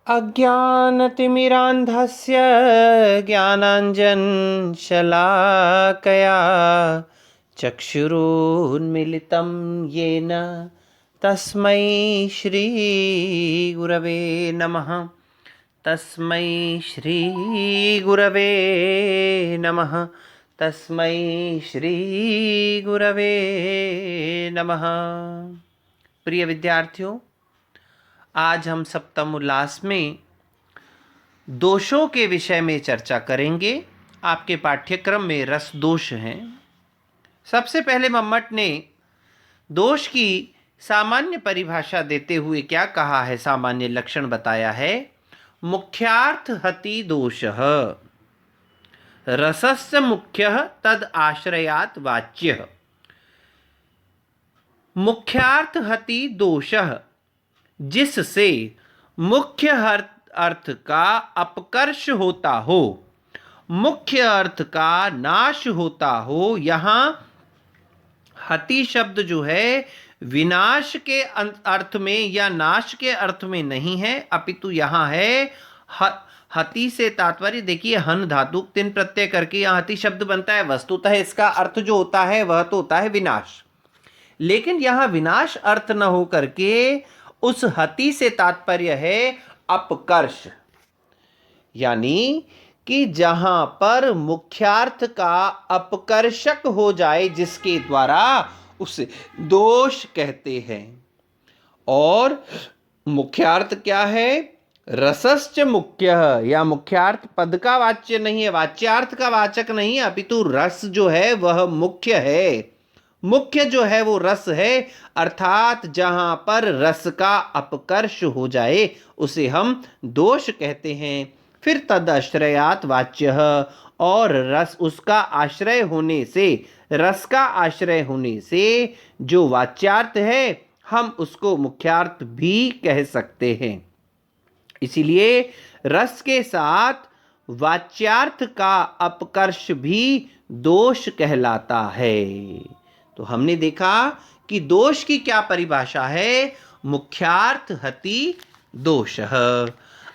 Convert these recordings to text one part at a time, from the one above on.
अज्ञानतिमिरान्धस्य ज्ञानाञ्जनशलाकया चक्षुरुन्मिलितं येन तस्मै श्रीगुरवे नमः। तस्मै श्रीगुरवे नमः। तस्मै श्रीगुरवे नमः। प्रिय विद्यार्थियों, आज हम सप्तम उल्लास में दोषों के विषय में चर्चा करेंगे। आपके पाठ्यक्रम में रस दोष हैं। सबसे पहले मम्मट ने दोष की सामान्य परिभाषा देते हुए क्या कहा है, सामान्य लक्षण बताया है। मुख्यार्थ हति दोषः रसस्य मुख्यः तद आश्रयात् वाच्यः। मुख्यार्थ हति दोषः, जिससे मुख्य अर्थ का अपकर्ष होता हो, मुख्य अर्थ का नाश होता हो। यहाँ हति शब्द जो है विनाश के अर्थ में या नाश के अर्थ में नहीं है, अपितु यहाँ है हति से तात्पर्य देखिए हन धातु तिन प्रत्यय करके यहाँ हति शब्द बनता है। वस्तुतः इसका अर्थ जो होता है वह तो होता है विनाश, लेकिन यहाँ विनाश अर्थ न हो करके उस हति से तात्पर्य है अपकर्ष, यानी कि जहां पर मुख्यार्थ का अपकर्षक हो जाए, जिसके द्वारा उसे दोष कहते हैं। और मुख्यार्थ क्या है? रसश्च मुख्यः, या मुख्यार्थ पद का वाच्य नहीं है, वाच्यार्थ का वाचक नहीं है, अपितु रस जो है वह मुख्य है। मुख्य जो है वो रस है, अर्थात जहां पर रस का अपकर्ष हो जाए उसे हम दोष कहते हैं। फिर तदश्रयात वाच्यः, और रस उसका आश्रय होने से, रस का आश्रय होने से जो वाच्यार्थ है हम उसको मुख्यार्थ भी कह सकते हैं। इसीलिए रस के साथ वाच्यार्थ का अपकर्ष भी दोष कहलाता है। तो हमने देखा कि दोष की क्या परिभाषा है, मुख्यार्थ हति दोषः।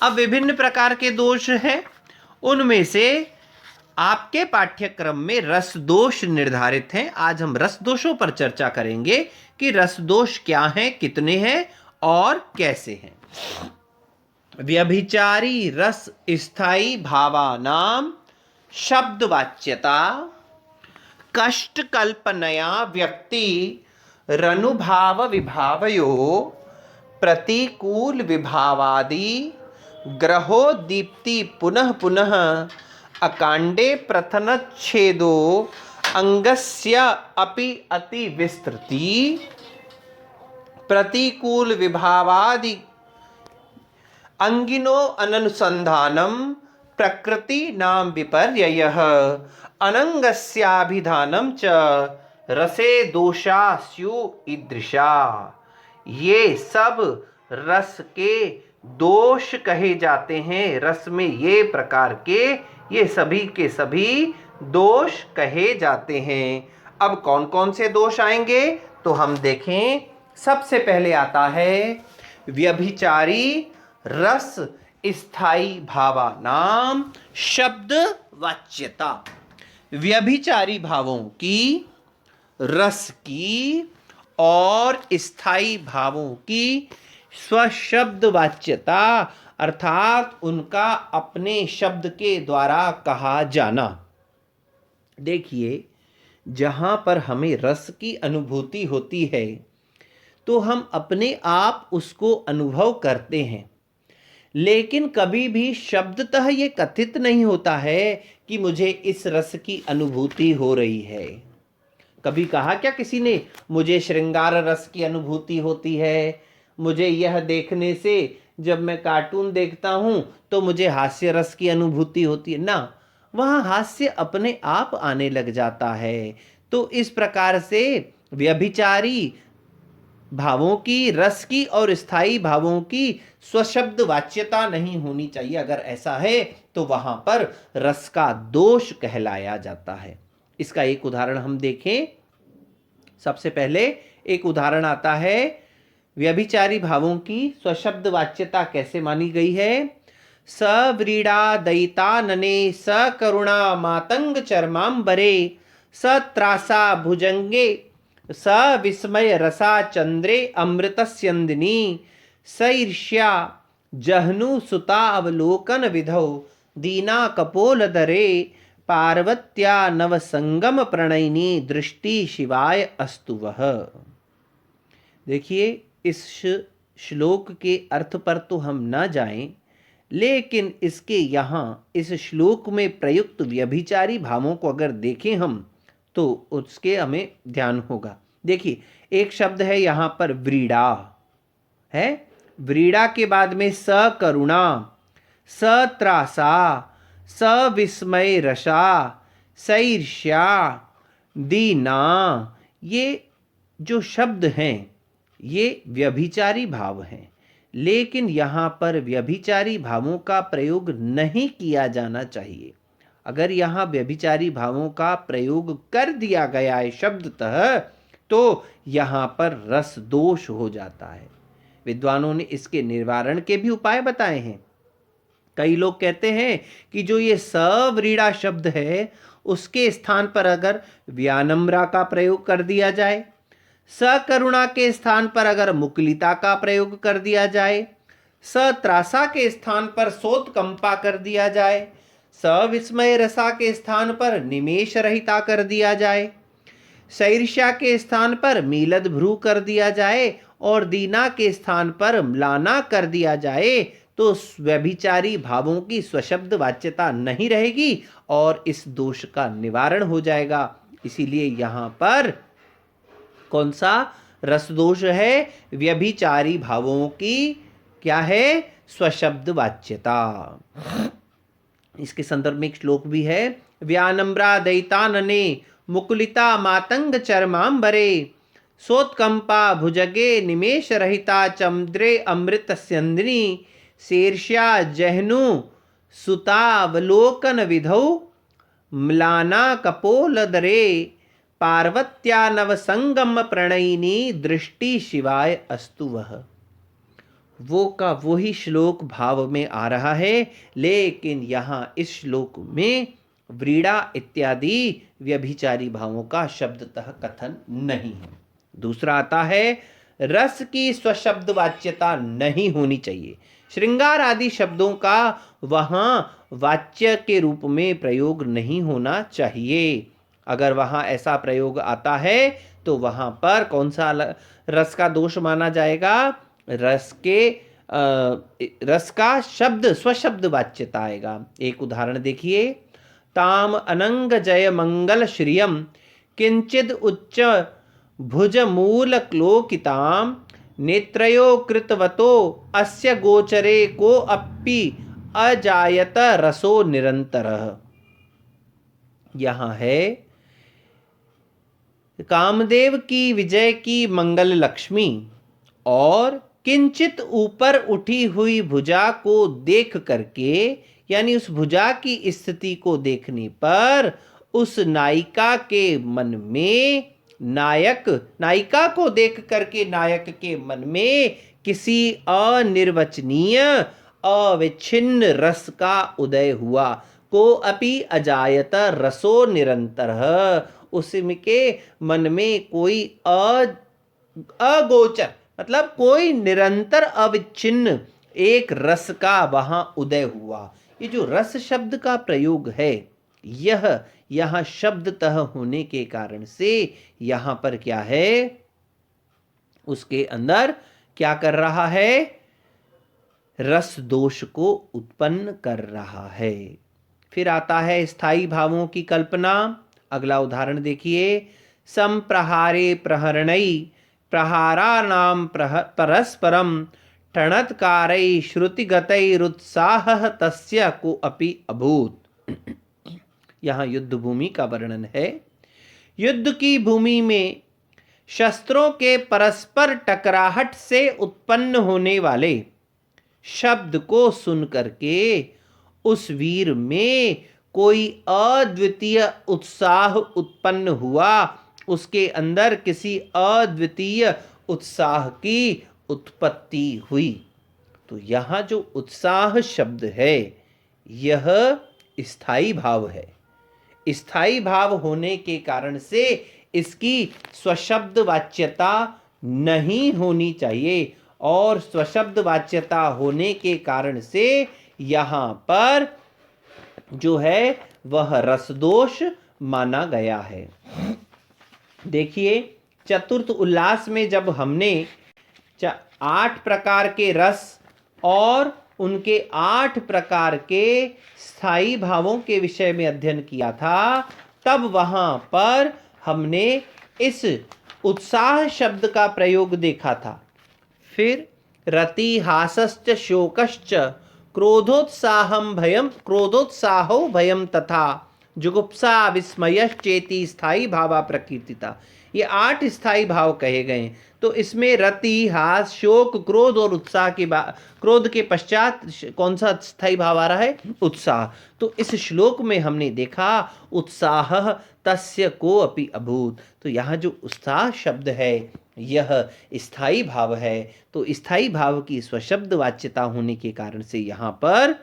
अब विभिन्न प्रकार के दोष हैं, उनमें से आपके पाठ्यक्रम में रस दोष निर्धारित हैं। आज हम रस दोषों पर चर्चा करेंगे कि रस दोष क्या हैं, कितने हैं और कैसे हैं। व्यभिचारी रस स्थायी भावानाम शब्दवाच्यता कष्ट कल्पनया व्यक्ति रनुभाव विभावयो प्रतिकूल विभावादि ग्रहोद्दीप्ति पुनः पुनः अकांडे प्रथनच्छेदो अंगस्य अपि अति विस्तृति प्रतिकूल विभावादि अंगिनो अनुसंधानम प्रकृति नाम विपर्ययः अनंगस्याभिधानम च रसे दोषा स्यु ईदृशा। ये सब रस के दोष कहे जाते हैं। रस में ये प्रकार के, ये सभी के सभी दोष कहे जाते हैं। अब कौन कौन से दोष आएंगे तो हम देखें। सबसे पहले आता है व्यभिचारी रस स्थायी भावानाम शब्द वाच्यता। व्यभिचारी भावों की, रस की और स्थायी भावों की स्वशब्द वाच्यता, अर्थात उनका अपने शब्द के द्वारा कहा जाना। देखिए, जहाँ पर हमें रस की अनुभूति होती है तो हम अपने आप उसको अनुभव करते हैं, लेकिन कभी भी शब्दतः ये कथित नहीं होता है कि मुझे इस रस की अनुभूति हो रही है। कभी कहा क्या किसी ने, मुझे श्रृंगार रस की अनुभूति होती है, मुझे यह देखने से, जब मैं कार्टून देखता हूँ तो मुझे हास्य रस की अनुभूति होती है ना, वहाँ हास्य अपने आप आने लग जाता है। तो इस प्रकार से व्यभिचारी भावों की, रस की और स्थायी भावों की स्वशब्द वाच्यता नहीं होनी चाहिए। अगर ऐसा है तो वहां पर रस का दोष कहलाया जाता है। इसका एक उदाहरण हम देखें। सबसे पहले एक उदाहरण आता है व्यभिचारी भावों की स्वशब्द वाच्यता कैसे मानी गई है? स्वशब्द वाच्यता कैसे मानी गई है? सव्रीडा दयितानने सकरुणा मातंग चर्मांबरे सत्रासा भुजंगे सविस्मय रसा चंद्रे अमृतस्यंदिनी सईर्ष्या जहनु सुता अवलोकन विधौ दीना कपोलदरे पार्वत्या नवसंगम प्रणयिनी दृष्टि शिवाय अस्तु वह। देखिए, इस श्लोक के अर्थ पर तो हम न जाएं, लेकिन इसके यहाँ इस श्लोक में प्रयुक्त व्यभिचारी भावों को अगर देखें हम तो उसके हमें ध्यान होगा। देखिए, एक शब्द है यहाँ पर व्रीड़ा है, व्रीड़ा के बाद में सकरुणा, सत्रासा, सविस्मय रसा, सईर्ष्या, दीना, ये जो शब्द हैं ये व्यभिचारी भाव हैं, लेकिन यहाँ पर व्यभिचारी भावों का प्रयोग नहीं किया जाना चाहिए। अगर यहाँ व्यभिचारी भावों का प्रयोग कर दिया गया है शब्दतः तो यहाँ पर रस दोष हो जाता है। विद्वानों ने इसके निवारण के भी उपाय बताए हैं। कई लोग कहते हैं कि जो ये सव्रीड़ा शब्द है उसके स्थान पर अगर व्यानम्रा का प्रयोग कर दिया जाए, सकरुणा के स्थान पर अगर मुकुलिता का प्रयोग कर दिया जाए, सत्रासा के स्थान पर सोत्कंपा कर दिया जाए, सविस्मय रसा के स्थान पर निमेष रहिता कर दिया जाए, सईर्ष्या के स्थान पर मीलद भ्रू कर दिया जाए और दीना के स्थान पर म्लाना कर दिया जाए तो व्यभिचारी भावों की स्वशब्द वाच्यता नहीं रहेगी और इस दोष का निवारण हो जाएगा। इसीलिए यहाँ पर कौन सा रस दोष है? व्यभिचारी भावों की क्या है? स्वशब्द वाच्यता। इसके संदर्भ में एक श्लोक भी है, व्यानम्रा दयितानने मुकुलिता मातंग चर्मांबरे सोत्कंपा भुजगे निमेष रहिता चंद्रे अमृतस्यंदिनी शीर्ष्या जहनु सुतावलोकन विधौ म्लाना कपोलदरे पार्वत्या नवसंगम प्रणयिनी दृष्टि शिवाय अस्तु वह। वो का वही श्लोक भाव में आ रहा है, लेकिन यहाँ इस श्लोक में व्रीड़ा इत्यादि व्यभिचारी भावों का शब्दतः कथन नहीं है। दूसरा आता है, रस की स्वशब्द वाच्यता नहीं होनी चाहिए। श्रृंगार आदि शब्दों का वहाँ वाच्य के रूप में प्रयोग नहीं होना चाहिए। अगर वहाँ ऐसा प्रयोग आता है तो वहाँ पर कौन सा रस का दोष माना जाएगा? रस का शब्द स्वशब्द वाच्यता आएगा। एक उदाहरण देखिए, ताम अनंग जय मंगल श्रियम किंचिद उच्च भुज मूल क्लोकिताम नेत्रयो कृतवतो अस्य गोचरे को अपि अजायत रसो निरंतरः। यहाँ है कामदेव की विजय की मंगल लक्ष्मी और किंचित ऊपर उठी हुई भुजा को देख करके, यानी उस भुजा की स्थिति को देखने पर उस नायिका के मन में नायिका को देख करके नायक के मन में किसी अनिर्वचनीय अविच्छिन्न रस का उदय हुआ। को अपि अजायत रसो निरंतरः, उसके मन में कोई अगोचर मतलब कोई निरंतर अविच्छिन्न एक रस का वहां उदय हुआ। ये जो रस शब्द का प्रयोग है यह यहाँ शब्दतः होने के कारण से यहाँ पर क्या है, उसके अंदर क्या कर रहा है? रस दोष को उत्पन्न कर रहा है। फिर आता है स्थायी भावों की कल्पना। अगला उदाहरण देखिए, संप्रहारे प्रहरणई प्रहाराणाम परस्परम ठणत्कारई श्रुतिगतैरुत्साहः तस्य को अपि अभूत। यहाँ युद्ध भूमि का वर्णन है। युद्ध की भूमि में शस्त्रों के परस्पर टकराहट से उत्पन्न होने वाले शब्द को सुन करके उस वीर में कोई अद्वितीय उत्साह उत्पन्न हुआ, उसके अंदर किसी अद्वितीय उत्साह की उत्पत्ति हुई। तो यहाँ जो उत्साह शब्द है यह स्थायी भाव है। स्थायी भाव होने के कारण से इसकी स्वशब्द वाच्यता नहीं होनी चाहिए, और स्वशब्द वाच्यता होने के कारण से यहाँ पर जो है वह रसदोष माना गया है। देखिए, चतुर्थ उल्लास में जब हमने 8 प्रकार के रस और उनके 8 प्रकार के स्थायी भावों के विषय में अध्ययन किया था, तब वहां पर हमने इस उत्साह शब्द का प्रयोग देखा था। फिर रति हासश्च शोकश्च क्रोधोत्साहो भयम तथा जुगुप्सा विस्मयश्चेति स्थायी भावा प्रकीर्तिता। ये 8 स्थायी भाव कहे गए। तो इसमें रति, हास, शोक, क्रोध और उत्साह के क्रोध के पश्चात कौन सा स्थायी भाव आ रहा है? उत्साह। तो इस श्लोक में हमने देखा उत्साह तस्य को अपि अभूत। तो यहाँ जो उत्साह शब्द है यह स्थायी भाव है। तो स्थायी भाव की स्वशब्द वाच्यता होने के कारण से यहाँ पर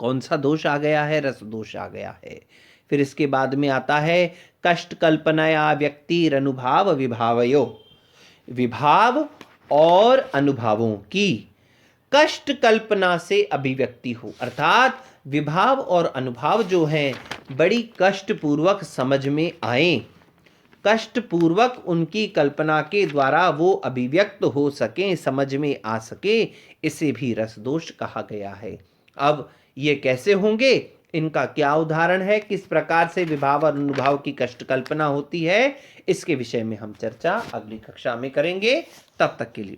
कौन सा दोष आ गया है? रस दोष आ गया है। फिर इसके बाद में आता है कष्ट कल्पनाया व्यक्तिर अनुभाव विभावयो। विभाव और अनुभावों की कष्ट कल्पना से अभिव्यक्ति हो, अर्थात विभाव और अनुभाव जो हैं बड़ी कष्टपूर्वक समझ में आए, कष्टपूर्वक उनकी कल्पना के द्वारा वो अभिव्यक्त हो सके, समझ में आ सके, इसे भी रसदोष कहा गया है। अब ये कैसे होंगे, इनका क्या उदाहरण है, किस प्रकार से विभाव और अनुभाव की कष्ट कल्पना होती है, इसके विषय में हम चर्चा अगली कक्षा में करेंगे। तब तक के लिए